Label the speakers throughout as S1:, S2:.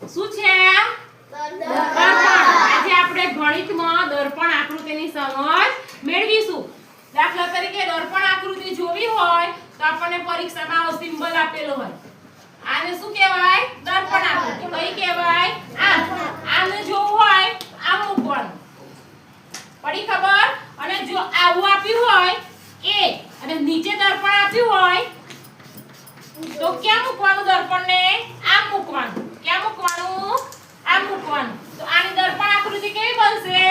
S1: શું છે? દર્પણ. આજે આપણે ગણિતમાં દર્પણ આકૃતિની સમજ મેળવીશું. દાખલા તરીકે દર્પણ આકૃતિ જોવી હોય તો આપણને પરીક્ષામાં આવો સિમ્બોલ આપેલો હોય. આને શું કહેવાય? દર્પણ આકૃતિ. કઈ કહેવાય? આને જોવું હોય આમ મૂકવાનું. પડી ખબર? અને જો આવું આપ્યું હોય એ અને નીચે દર્પણ આપ્યું હોય તો ક્યાં મૂકવાનું દર્પણને? આમ મૂકવાનું. ક્યાં મૂકવાનું? આમ મૂકવાનું. તો આની દર્પણ આકૃતિ કેવી બનશે?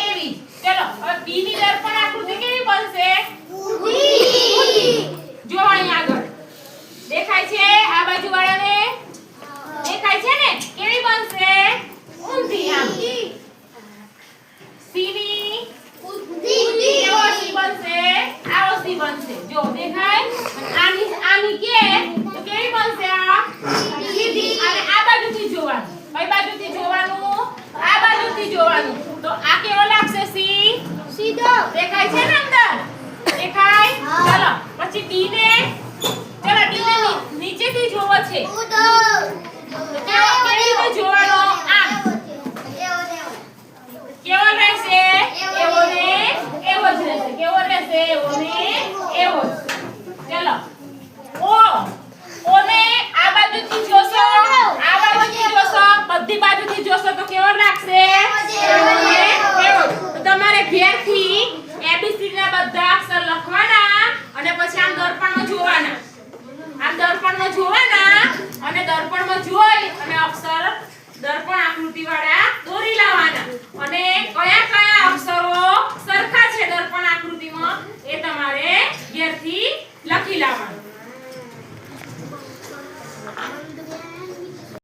S1: એવી. ચલો હવે બી ની દર્પણ આકૃતિ કેવી બનશે? ઊંધી. જો અહીં આગળ દેખાય છે આ બાજુ વાળાને? દેખાય છે ને? કેવી બનશે? ઊંધી. આમ સી ની ઊંધી. કેવો સી બનશે? આવો સી બનશે. જો દેખાય? આની કે તો કેવી બનશે? આ સીધી. અને આ બાજુથી જોવાનું. કઈ બાજુથી જોવાનું? આ બાજુથી જોવાનું. તો આ કેવો લાગશે? સી સીધો. દેખાય છે ને અંદર? દેખાય? ચલો પછી ડી ને. ચલો ડી ને નીચેથી જોવો છે. કેવી રીતે જોવાનો? આમ. કેવો રહેશે? એવો ને એવો જ રહેશે. કેવો રહેશે? એવો ને એવો જ. ચલો ઓ ઓને આ બાજુથી જોશો, આ બાજુથી જોશો, બધી બાજુથી જોશો તો કેવો લાગશે? એવો ને એવો. તો તમારે ઘેરથી ABCD ના બધા અક્ષર લખવાના અને પછી આમ દર્પણમાં જોવાના. આમ દર્પણમાં જોવાના અને દર્પણમાં જોઈ અને અક્ષર દર્પણ આકૃતિ વાળા દોરી લાવવાના. અને કયા કયા અક્ષરો સરખા છે દર્પણ આકૃતિમાં એ તમારે ઘેરથી લખી લાવવાના.